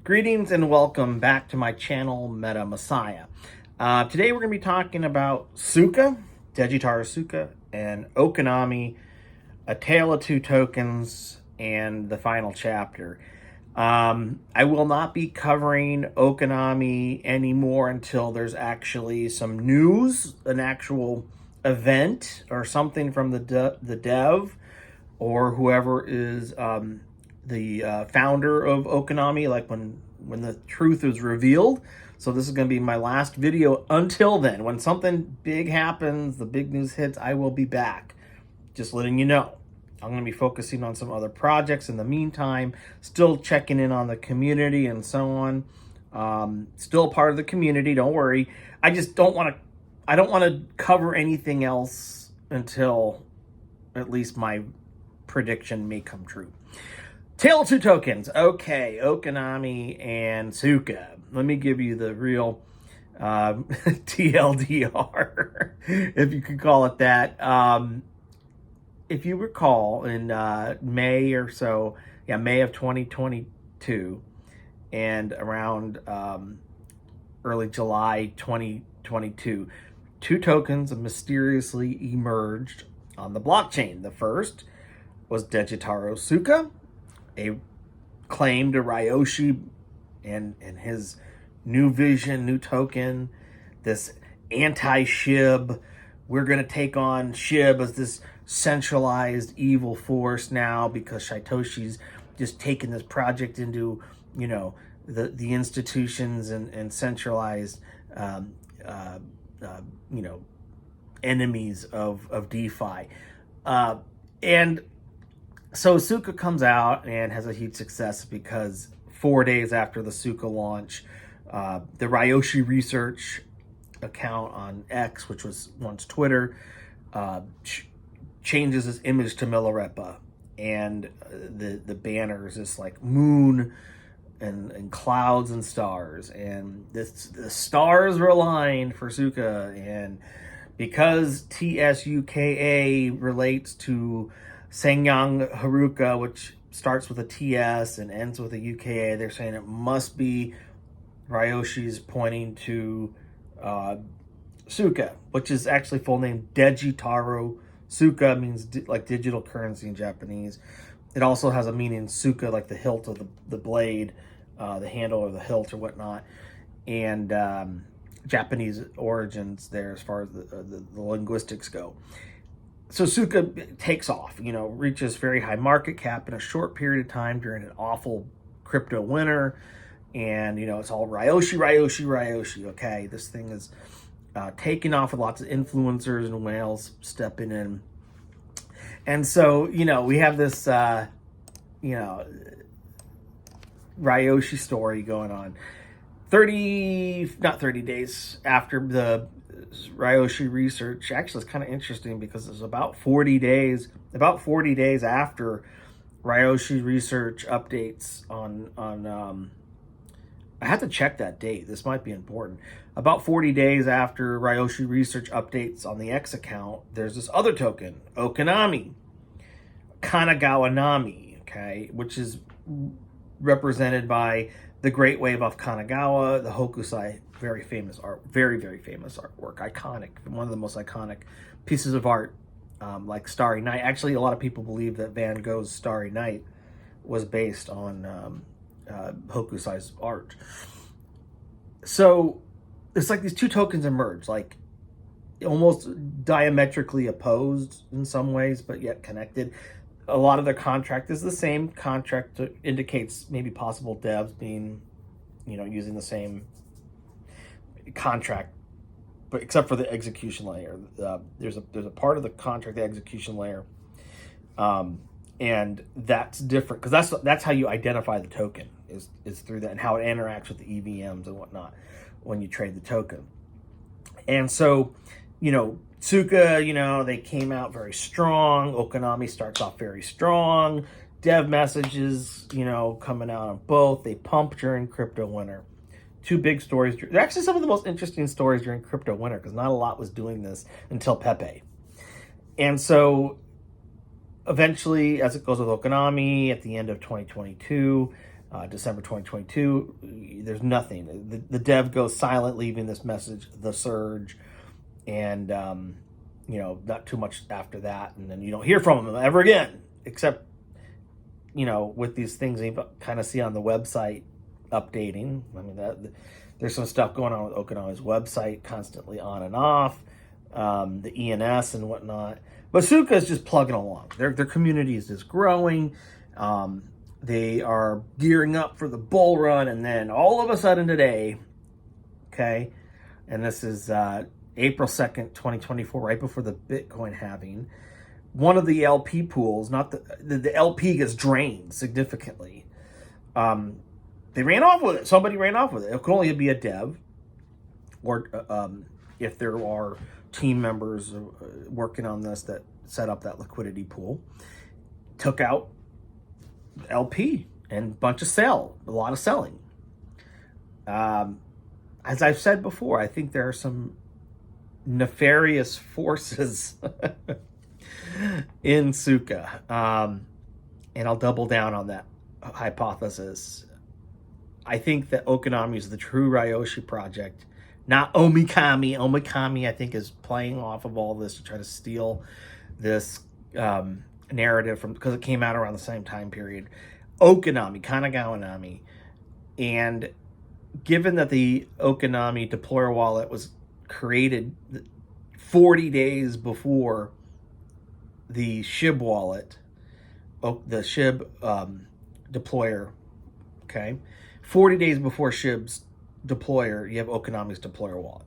Greetings and welcome back to my channel, Meta Messiah. Today we're going to be talking about Suka, Dejitaro Suka, and Okinami, A Tale of Two Tokens, and the final chapter. I will not be covering Okinami anymore until there's actually some news, an actual event, or something from the dev, or whoever is the founder of Okinami, like when the truth is revealed. So this is going to be my last video until then. When something big happens, the big news hits, I will be back. Just letting you know. I'm going to be focusing on some other projects in the meantime, still checking in on the community and so on. Still part of the community, don't worry. I just don't want to cover anything else until at least my prediction may come true. Tale of Two Tokens. Okay, Okinami and Suka. Let me give you the real TLDR, if you could call it that. If you recall, in May or so, May of 2022, and around early July 2022, two tokens mysteriously emerged on the blockchain. The first was Dejitaro Suka, a claim to Ryoshi and his new vision, new token, this anti-Shib. We're going to take on Shib as this centralized evil force now because Saitoshi's just taken this project into, the institutions and centralized, enemies of DeFi. And so Suka comes out and has a huge success because 4 days after the Suka launch, the Ryoshi research account on X, which was once Twitter, changes its image to Milarepa, and the banner is this like moon and clouds and stars, and the stars were aligned for Suka, and because Tsuka relates to Sangyang Haruka, which starts with a TS and ends with a UKA, they're saying it must be Ryoshi's pointing to Suka, which is actually full name Dejitaro Suka, means like digital currency in Japanese. It also has a meaning Suka, like the hilt of the blade, the handle or the hilt or whatnot, and Japanese origins there as far as the linguistics go. So Suka takes off, reaches very high market cap in a short period of time during an awful crypto winter. And, it's all Ryoshi, okay? This thing is taking off with lots of influencers and whales stepping in. And so, we have this, Ryoshi story going on. Not 30 days after the Ryoshi research. Actually, it's kind of interesting because it's about 40 days after Ryoshi research updates on I have to check that date. This might be important. About 40 days after Ryoshi research updates on the X account, there's this other token, Okinami, Kanagawa Nami, okay, which is represented by the Great Wave off Kanagawa, the Hokusai, very famous art, very, very famous artwork, iconic, one of the most iconic pieces of art, like Starry Night. Actually, a lot of people believe that Van Gogh's Starry Night was based on Hokusai's art. So it's like these two tokens emerge, like almost diametrically opposed in some ways, but yet connected. A lot of their contract is the same. Contract indicates maybe possible devs being, using the same contract, but except for the execution layer. There's a part of the contract, the execution layer, and that's different because that's how you identify the token is through that, and how it interacts with the EVMs and whatnot when you trade the token. And so, Tsuka, they came out very strong. Okinami starts off very strong. Dev messages, coming out on both. They pump during crypto winter. Two big stories. They're actually some of the most interesting stories during crypto winter because not a lot was doing this until Pepe. And so eventually, as it goes with Okinami, at the end of 2022, December 2022. There's nothing. The dev goes silent, leaving this message, the surge, and not too much after that, and then you don't hear from him ever again, except with these things you kind of see on the website updating. I mean, there's some stuff going on with Okinami's website, constantly on and off, the ENS and whatnot. But Suka is just plugging along. Their community is just growing. They are gearing up for the bull run, and then all of a sudden today, okay, and this is April 2nd, 2024, right before the Bitcoin halving, one of the LP pools, not the LP gets drained significantly. They ran off with it. Somebody ran off with it. It could only be a dev, or if there are team members working on this that set up that liquidity pool, took out LP and a lot of selling. As I've said before, I think there are some nefarious forces in Suka, and I'll double down on that hypothesis. I think that Okinami is the true Ryoshi project, not Omikami. Omikami, I think, is playing off of all this to try to steal this narrative because it came out around the same time period. Okinami, Kanagawa Nami, and given that the Okinami deployer wallet was created 40 days before the Shib wallet, the Shib deployer, okay? 40 days before Shib's deployer, you have Okinami's deployer wallet.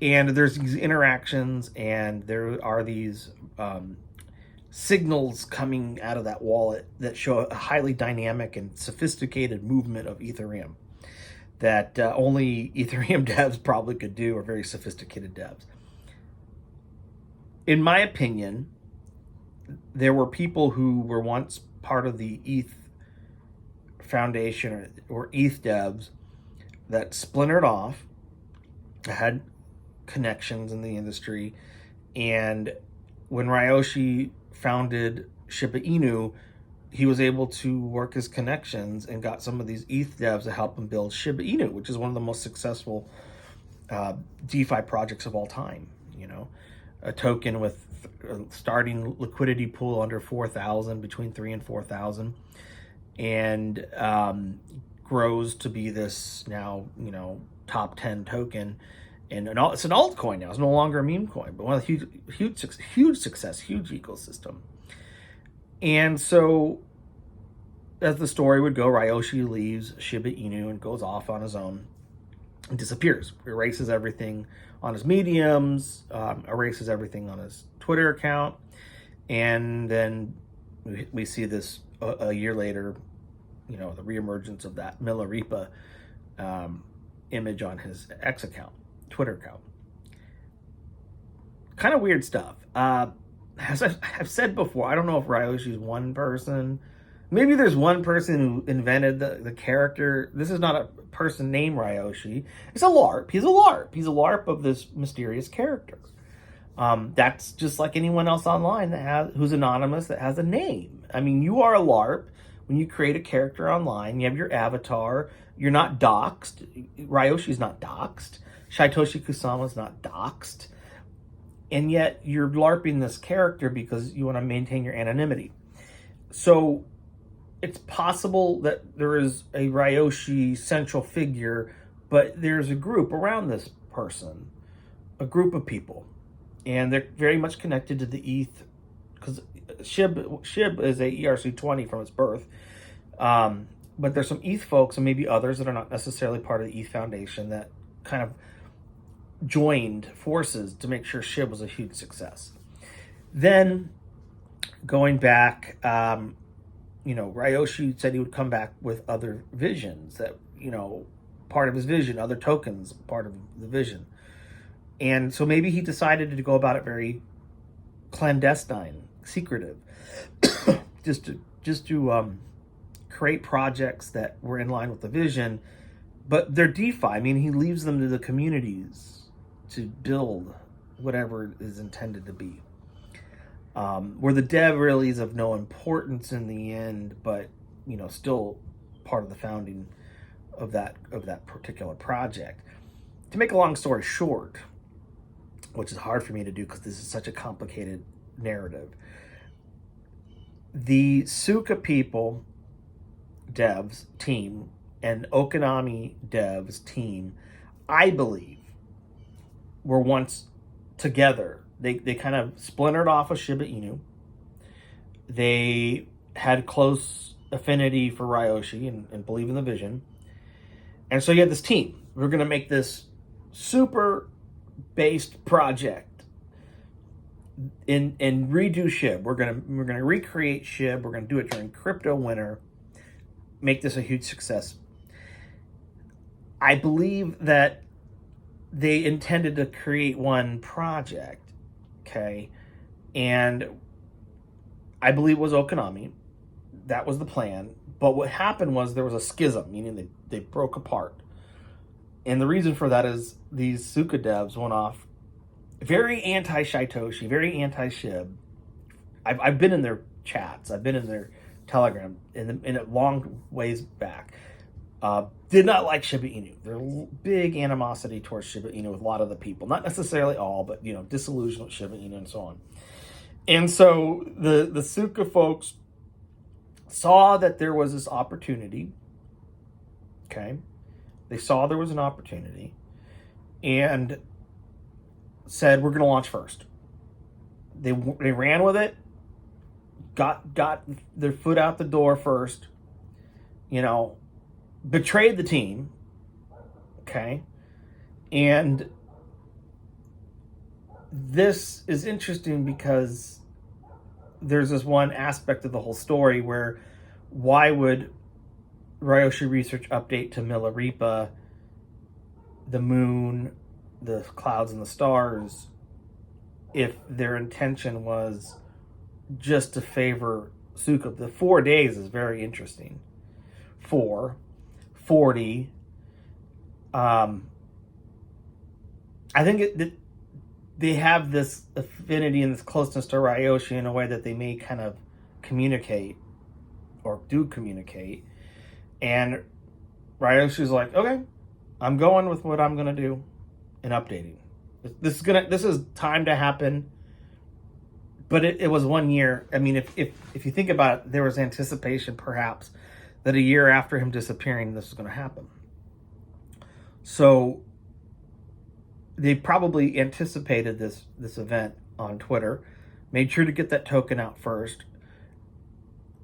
And there's these interactions, and there are these signals coming out of that wallet that show a highly dynamic and sophisticated movement of Ethereum that only Ethereum devs probably could do, or very sophisticated devs. In my opinion, there were people who were once part of the ETH Foundation or ETH devs that splintered off, had connections in the industry, and when Ryoshi founded Shiba Inu, he was able to work his connections and got some of these ETH devs to help him build Shiba Inu, which is one of the most successful DeFi projects of all time. A token with starting liquidity pool under 4,000, between 3 and 4,000, and grows to be this now, top 10 token. And it's an altcoin now. It's no longer a meme coin, but one of the huge success, huge ecosystem. And so, as the story would go, Ryoshi leaves Shiba Inu and goes off on his own and disappears. Erases everything on his mediums, erases everything on his Twitter account, and then we see this a year later, the reemergence of that Milarepa image on his Twitter account. Kind of weird stuff. As I've said before, I don't know if Ryoshi's one person. Maybe there's one person who invented the character. This is not a person named Ryoshi. It's a LARP. He's a LARP. He's a LARP of this mysterious character. That's just like anyone else online who's anonymous that has a name. I mean, you are a LARP when you create a character online. You have your avatar. You're not doxed. Ryoshi's not doxed. Shaitoshi Kusama's not doxed. And yet you're LARPing this character because you want to maintain your anonymity. So it's possible that there is a Ryoshi central figure, but there's a group around this person, a group of people. And they're very much connected to the ETH, because Shib is a ERC20 from its birth. But there's some ETH folks and maybe others that are not necessarily part of the ETH Foundation that kind of joined forces to make sure Shib was a huge success. Then, going back, Ryoshi said he would come back with other visions that, part of his vision, other tokens, part of the vision. And so maybe he decided to go about it very clandestine, secretive, just to create projects that were in line with the vision, but they're DeFi. I mean, he leaves them to the communities to build whatever is intended to be. Where the dev really is of no importance in the end, but still part of the founding of that particular project. To make a long story short, which is hard for me to do because this is such a complicated narrative, the Suka people, devs team, and Okinami devs team, I believe, were once together. They kind of splintered off of Shiba Inu. They had close affinity for Ryoshi and believe in the vision. And so you had this team. We're going to make this super based project and redo Shib. We're gonna recreate Shib. We're gonna do it during crypto winter. Make this a huge success. I believe that they intended to create one project, okay, and I believe it was Okinami. That was the plan. But what happened was there was a schism, meaning they broke apart. And the reason for that is these Suka devs went off very anti-Shitoshi, very anti-Shib. I've been in their chats. I've been in their Telegram in a long ways back. Did not like Shiba Inu. There's big animosity towards Shiba Inu with a lot of the people. Not necessarily all, but, disillusioned with Shiba Inu and so on. And so the Suka folks saw that there was this opportunity. Okay. They saw there was an opportunity and said, we're going to launch first. They ran with it, got their foot out the door first, betrayed the team, okay? And this is interesting because there's this one aspect of the whole story where why would Ryoshi research update to Milarepa, the moon, the clouds and the stars, if their intention was just to favor Suka? The 4 days is very interesting. 40. I think they have this affinity and this closeness to Ryoshi in a way that they may kind of communicate or do communicate. And Ryoshi's like, okay, I'm going with what I'm going to do and updating. This is time to happen. But it was 1 year. I mean, if you think about it, there was anticipation perhaps that a year after him disappearing, this was going to happen. So they probably anticipated this event on Twitter, made sure to get that token out first.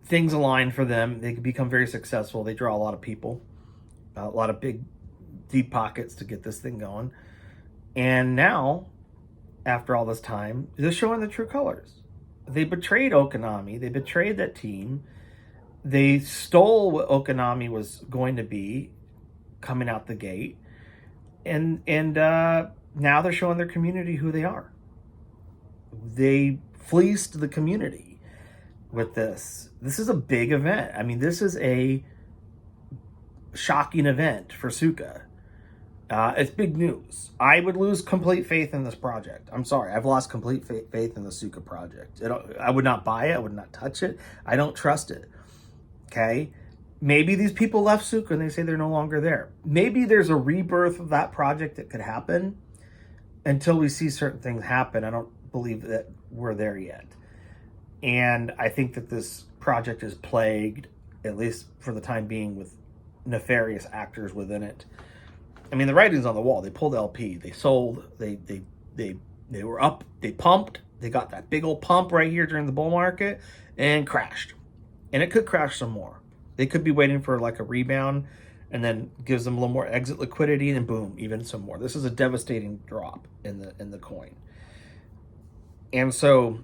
Things aligned for them. They could become very successful. They draw a lot of people, a lot of big, deep pockets to get this thing going. And now, after all this time, they're showing the true colors. They betrayed Okinami. They betrayed that team. They stole what Okinami was going to be coming out the gate. And now they're showing their community who they are. They fleeced the community with this. This is a big event. I mean, this is a shocking event for Suka. It's big news. I would lose complete faith in this project. I'm sorry. I've lost complete faith in the Suka project. I would not buy it. I would not touch it. I don't trust it. Okay? Maybe these people left Suka and they say they're no longer there. Maybe there's a rebirth of that project that could happen. Until we see certain things happen, I don't believe that we're there yet. And I think that this project is plagued, at least for the time being, with nefarious actors within it. I mean, the writing's on the wall. They pulled LP. They sold. They were up. They pumped. They got that big old pump right here during the bull market and crashed. And it could crash some more. They could be waiting for like a rebound and then gives them a little more exit liquidity and boom, even some more. This is a devastating drop in the coin. And so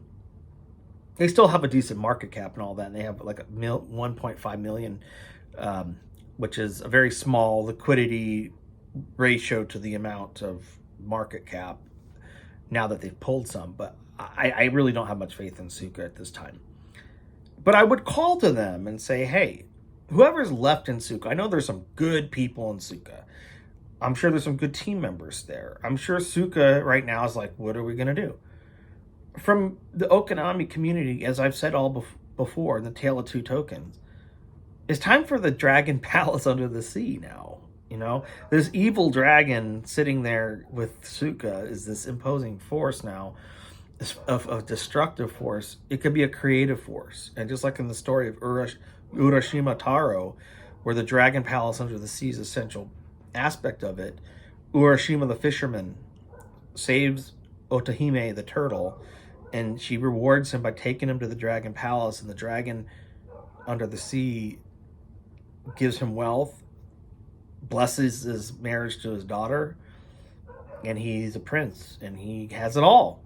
they still have a decent market cap and all that. And they have like 1.5 million, which is a very small liquidity ratio to the amount of market cap now that they've pulled some. But I really don't have much faith in Suka at this time. But I would call to them and say, hey, whoever's left in Suka, I know there's some good people in Suka. I'm sure there's some good team members there. I'm sure Suka right now is like, what are we going to do? From the Okinami community, as I've said all before, in the Tale of Two Tokens, it's time for the dragon palace under the sea now. You know, this evil dragon sitting there with Tsuka is this imposing force now, of destructive force. It could be a creative force. And just like in the story of Urashima Taro, where the dragon palace under the sea is an essential aspect of it, Urashima the fisherman saves Otahime the turtle, and she rewards him by taking him to the dragon palace, and the dragon under the sea gives him wealth, blesses his marriage to his daughter, and he's a prince, and he has it all.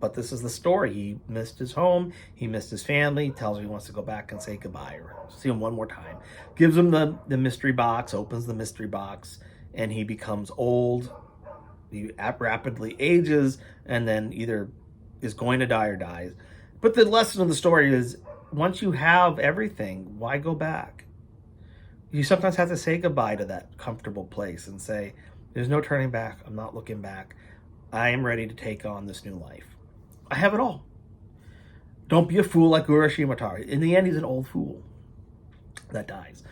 But this is the story. He missed his home, he missed his family, tells him he wants to go back and say goodbye, or see him one more time. Gives him the mystery box, opens the mystery box, and he becomes old. He rapidly ages, and then either is going to die or dies. But the lesson of the story is, once you have everything, why go back? You sometimes have to say goodbye to that comfortable place and say, there's no turning back. I'm not looking back. I am ready to take on this new life. I have it all. Don't be a fool like Urashima Taro. In the end, he's an old fool that dies.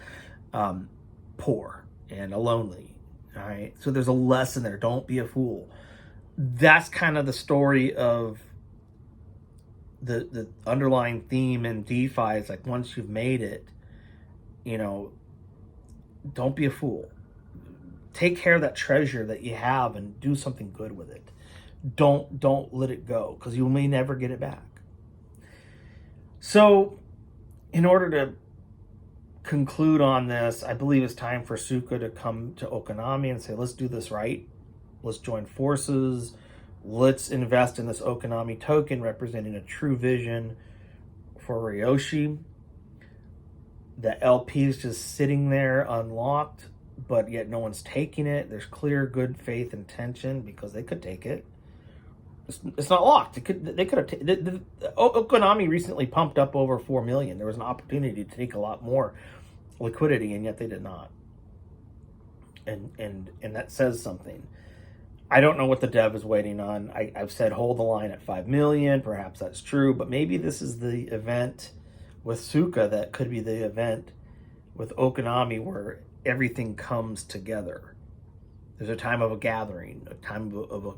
Poor and lonely. All right. So there's a lesson there. Don't be a fool. That's kind of the story of the underlying theme in DeFi. It's like, once you've made it, you know, don't be a fool. Take care of that treasure that you have and do something good with it. Don't let it go, because you may never get it back. So, in order to conclude on this, I believe it's time for Suka to come to Okinami and say, let's do this right. Let's join forces. Let's invest in this Okinami token representing a true vision for Ryoshi. The LP is just sitting there unlocked, but yet no one's taking it. There's clear good faith intention, because they could take it. It's not locked. They could have. Okinami recently pumped up over 4 million. There was an opportunity to take a lot more liquidity, and yet they did not. And that says something. I don't know what the dev is waiting on. I've said hold the line at 5 million. Perhaps that's true, but maybe this is the event with Suka that could be the event with Okinami where everything comes together. There's a time of a gathering, a time of a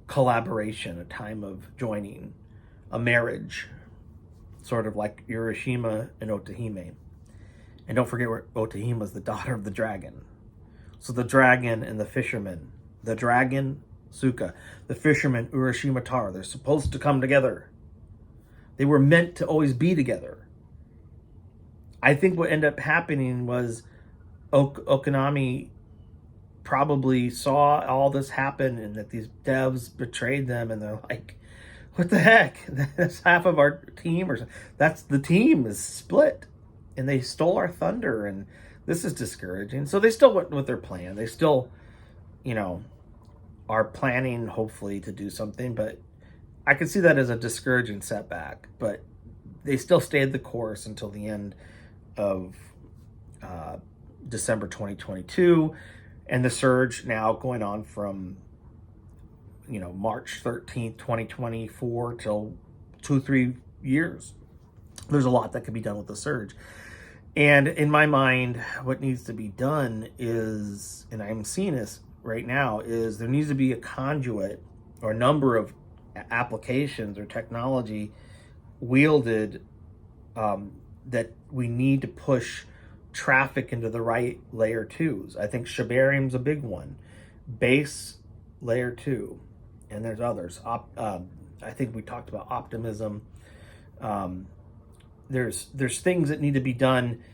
collaboration, a time of joining, a marriage, sort of like Urashima and Otahime. And don't forget, Otahime is the daughter of the dragon. So the dragon and the fisherman, the dragon, Suka, the fisherman, Urashima Taro, they're supposed to come together. They were meant to always be together. I think what ended up happening was Okinami probably saw all this happen, and that these devs betrayed them, and they're like, what the heck? That's half of our team, or that's the team is split, and they stole our thunder, and this is discouraging. So they still went with their plan. They still, you know, are planning hopefully to do something, but I could see that as a discouraging setback. But they still stayed the course until the end of December 2022, and the surge now going on from, you know, March 13th, 2024 till 2-3 years. There's a lot that could be done with the surge. And in my mind, what needs to be done is, and I'm seeing this right now, is there needs to be a conduit or a number of applications or technology wielded that we need to push traffic into the right layer twos. I think Shibarium's a big one. Base layer 2, and there's others. I think we talked about optimism. There's things that need to be done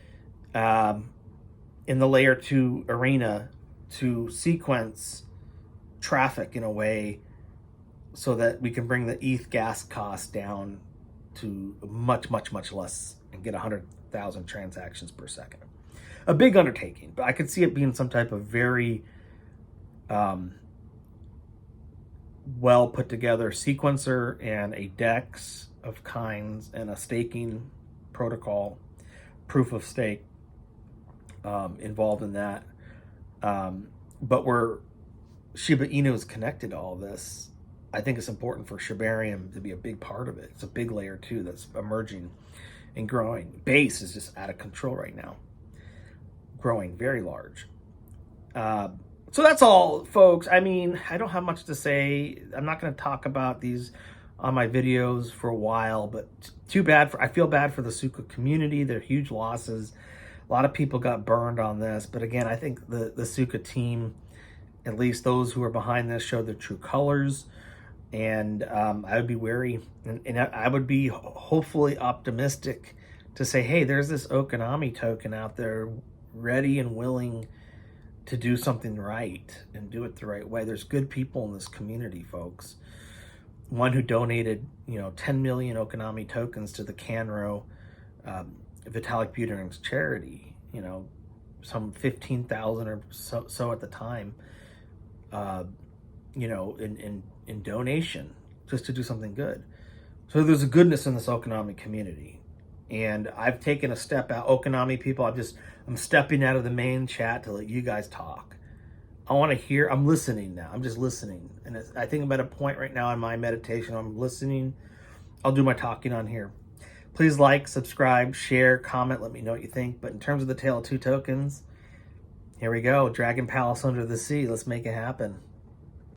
in the layer 2 arena to sequence traffic in a way so that we can bring the ETH gas cost down to much less and get 100,000 transactions per second. A big undertaking, but I could see it being some type of very well put together sequencer and a DEX of kinds and a staking protocol, proof of stake involved in that. But where Shiba Inu is connected to all this, I think it's important for Shibarium to be a big part of it. It's a big layer 2 that's emerging and growing. Base is just out of control right now. growing very large. So that's all, folks. I mean, I don't have much to say. I'm not going to talk about these on my videos for a while, but too bad. I feel bad for the Suka community. They're huge losses. A lot of people got burned on this. But again, I think the Suka team, at least those who are behind this, showed their true colors. And I would be wary, and I would be hopefully optimistic to say, hey, there's this Okinami token out there ready and willing to do something right and do it the right way. There's good people in this community, folks. One who donated, 10 million Okinami tokens to the Canro Vitalik Buterin's charity, some 15,000 or so at the time, in donation just to do something good. So there's a goodness in this Okinami community. And I've taken a step out. Okinami people, I'm stepping out of the main chat to let you guys talk. I want to hear, I'm listening now. I'm just listening. And I think I'm at a point right now in my meditation, I'm listening. I'll do my talking on here. Please like, subscribe, share, comment, let me know what you think. But in terms of the Tale of Two Tokens, here we go. Dragon Palace under the sea. Let's make it happen.